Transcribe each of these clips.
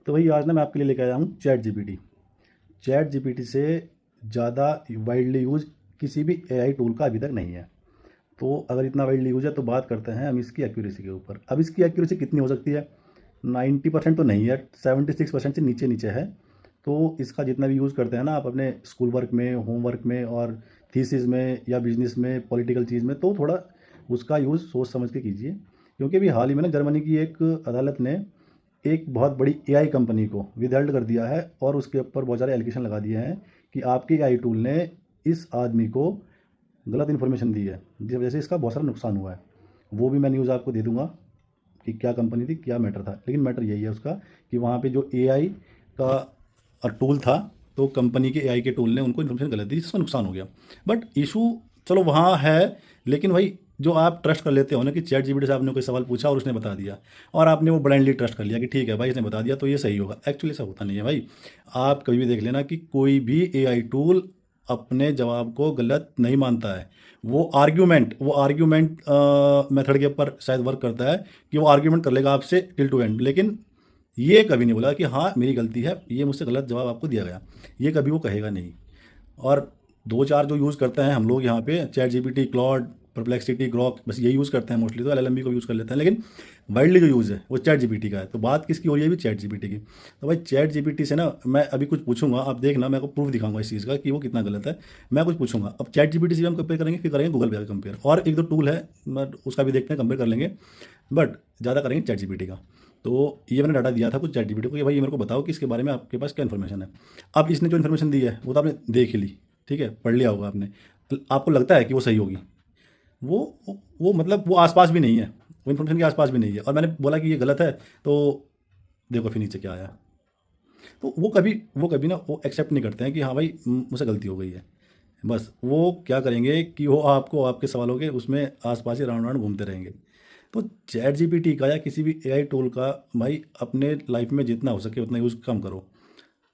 तो वही आज ना मैं आपके लिए लेकर आया हूँ चैट जीपीटी। चैट जीपीटी से ज़्यादा वाइडली यूज किसी भी एआई टूल का अभी तक नहीं है। तो अगर इतना वाइडली यूज है तो बात करते हैं हम इसकी एक्यूरेसी के ऊपर। अब इसकी एक्यूरेसी कितनी हो सकती है? 90% तो नहीं है, 76% से नीचे नीचे है। तो इसका जितना भी यूज़ करते हैं ना आप अपने स्कूल वर्क में, होमवर्क में और थीसिस में या बिजनेस में, पॉलिटिकल चीज़ में, तो थोड़ा उसका यूज़ सोच समझ के कीजिए। क्योंकि अभी हाल ही में ना जर्मनी की एक अदालत ने एक बहुत बड़ी एआई कंपनी को विदहल्ड कर दिया है और उसके ऊपर बहुत सारे एलिगेशन लगा दिए हैं कि आपके एआई टूल ने इस आदमी को गलत इन्फॉर्मेशन दी है, जिस वजह से इसका बहुत सारा नुकसान हुआ है। वो भी मैं न्यूज़ आपको दे दूंगा कि क्या कंपनी थी, क्या मैटर था। लेकिन मैटर यही है उसका कि वहाँ पे जो एआई का टूल था, तो कंपनी के एआई के टूल ने उनको इन्फॉर्मेशन गलत दी जिसका नुकसान हो गया। बट इशू चलो वहाँ है, लेकिन भाई जो आप ट्रस्ट कर लेते हो ना कि चैट जीपीटी से आपने कोई सवाल पूछा और उसने बता दिया और आपने वो ब्लाइंडली ट्रस्ट कर लिया कि ठीक है भाई इसने बता दिया तो ये सही होगा। एक्चुअली ऐसा होता नहीं है भाई। आप कभी भी देख लेना कि कोई भी एआई टूल अपने जवाब को गलत नहीं मानता है। वो आर्ग्यूमेंट मेथड के ऊपर शायद वर्क करता है कि वो आर्ग्यूमेंट कर लेगा आपसे टिल टू एंड, लेकिन ये कभी नहीं बोला कि हाँ मेरी गलती है, ये मुझसे गलत जवाब आपको दिया गया। ये कभी वो कहेगा नहीं। और दो चार जो यूज़ करते हैं हम लोग यहाँ पे, chat GPT, Claude, perplexity, Grok, बस ये यूज़ करते हैं मोस्टली। तो एलएलएम भी को यूज़ कर लेते हैं, लेकिन वाइडली जो यूज़ है वो चैट जीपीटी का है। तो बात किसकी हो रही है अभी? चैट जीपीटी की। तो भाई चैट जीपीटी से ना मैं अभी कुछ पूछूंगा, आप देखना, मैं आपको प्रूफ दिखाऊंगा इस चीज़ का कि वो कितना गलत है। मैं कुछ पूछूंगा, अब चैट जीपीटी से भी हम कंपेयर करेंगे, फिर करेंगे गूगल पे का कंपेयर, और एक दो टूल है मैं उसका भी देखते हैं, कंपेयर कर लेंगे। बट ज़्यादा करेंगे चैट जीपीटी का। तो ये मैंने डाटा दिया था कुछ चैट जीपीटी को कि भाई ये मेरे को बताओ कि इसके बारे में आपके पास क्या इन्फॉर्मेशन है। अब इसने जो इन्फॉर्मेशन दी है वो तो आपने देख ही ली, ठीक है, पढ़ लिया होगा आपने। तो आपको लगता है कि वो सही होगी? वो मतलब वो आसपास भी नहीं है, वो इन्फॉर्मेशन के आसपास भी नहीं है। और मैंने बोला कि ये गलत है, तो देखो फिर नीचे क्या आया। तो वो कभी ना वो एक्सेप्ट नहीं करते हैं कि हाँ भाई मुझसे गलती हो गई है। बस वो क्या करेंगे कि वो आपको आपके सवालों के उसमें आसपास ही राउंड राउंड घूमते रहेंगे। तो चैट जीपीटी का या किसी भी एआई टूल का भाई अपने लाइफ में जितना हो सके उतना यूज़ कम करो,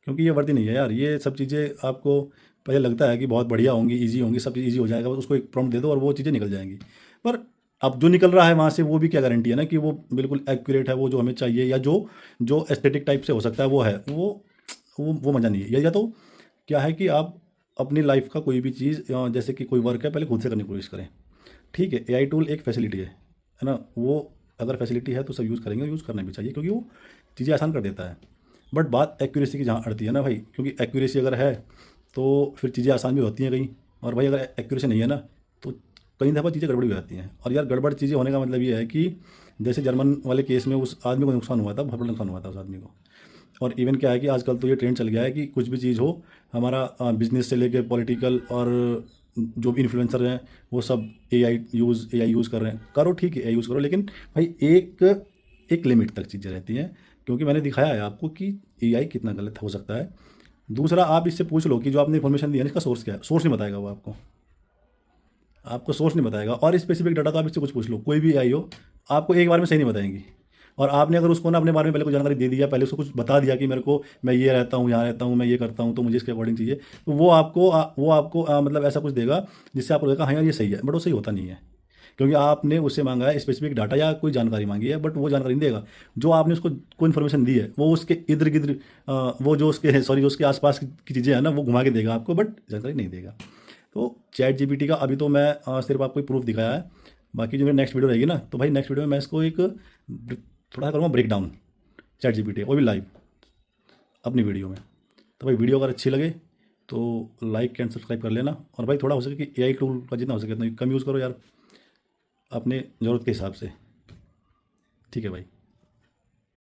क्योंकि ये वर्दी नहीं है यार। ये सब चीज़ें आपको पहले लगता है कि बहुत बढ़िया होंगी, ईजी होंगी, सब चीज़ ईजी हो जाएगा, बस उसको एक प्रॉम्प्ट दे दो और वो चीज़ें निकल जाएंगी। पर अब जो निकल रहा है वहाँ से वो भी क्या गारंटी है ना कि वो बिल्कुल एक्यूरेट है, वो जो हमें चाहिए, या जो जो एस्थेटिक टाइप से हो सकता है वो है, वो मज़ा नहीं है। या तो क्या है कि आप अपनी लाइफ का कोई भी चीज़ जैसे कि कोई वर्क है पहले खुद से करने की कोशिश करें। ठीक है, एआई टूल एक फैसिलिटी है ना, वो अगर फैसिलिटी है तो सब यूज़ करेंगे, यूज़ करना भी चाहिए क्योंकि वो चीज़ें आसान कर देता है। बट बात एक्यूरेसी की जहाँ अड़ती है ना भाई, क्योंकि एक्यूरेसी अगर है तो फिर चीज़ें आसान भी होती हैं कहीं, और भाई अगर एक्यूरेसी नहीं है ना तो कई दफ़ा चीज़ें गड़बड़ भी हो जाती हैं। और यार गड़बड़ चीज़ें होने का मतलब ये है कि जैसे जर्मन वाले केस में उस आदमी को नुकसान हुआ था, बहुत बड़ा नुकसान हुआ था उस आदमी को। और इवन क्या है कि आजकल तो ये ट्रेंड चल गया है कि कुछ भी चीज़ हो, हमारा बिजनेस से लेके पॉलिटिकल और जो भी इन्फ्लुएंसर हैं वो सब एआई यूज़ कर रहे हैं। करो ठीक है, एआई यूज़ करो, लेकिन भाई एक एक लिमिट तक चीज़ें रहती हैं, क्योंकि मैंने दिखाया है आपको कि एआई कितना गलत हो सकता है। दूसरा, आप इससे पूछ लो कि जो आपने इन्फॉर्मेशन दी है ना, इसका सोर्स क्या है। सोर्स नहीं बताएगा वो आपको, आपको सोर्स नहीं बताएगा। और स्पेसिफिक डाटा तो आप इससे कुछ पूछ लो, कोई भी एआई हो, आपको एक बार में सही नहीं बताएंगी। और आपने अगर उसको ना अपने बारे में पहले कुछ जानकारी दे दिया, पहले उसको कुछ बता दिया कि मेरे को, मैं ये रहता हूँ, यहाँ रहता हूँ, मैं ये करता हूँ, तो मुझे इसके अकॉर्डिंग चाहिए, तो वो आपको मतलब ऐसा कुछ देगा जिससे आपको लगेगा हाँ यार ये सही है। बट वो सही होता नहीं है, क्योंकि आपने उससे मांगा है स्पेसिफिक डाटा या कोई जानकारी मांगी है, बट वो जानकारी नहीं देगा। जो आपने उसको कोई इन्फॉर्मेशन दी है वो उसके इर्द गिर्द वो जो उसके सॉरी जो उसके आसपास की चीज़ें हैं ना वो घुमा के देगा आपको, बट जानकारी नहीं देगा। तो चैट जीपीटी का अभी तो मैं सिर्फ आपको प्रूफ दिखाया है। बाकी जो मेरी नेक्स्ट वीडियो रहेगी ना, तो भाई नेक्स्ट वीडियो में मैं इसको एक थोड़ा सा करूँगा ब्रेक डाउन, चैट जीपीटी वो भी लाइव अपनी वीडियो में। तो भाई वीडियो अगर अच्छी लगे तो लाइक एंड सब्सक्राइब कर लेना। और भाई थोड़ा हो सके कि एआई टूल का जितना हो सके उतना कम यूज़ करो यार, अपने ज़रूरत के हिसाब से। ठीक है भाई।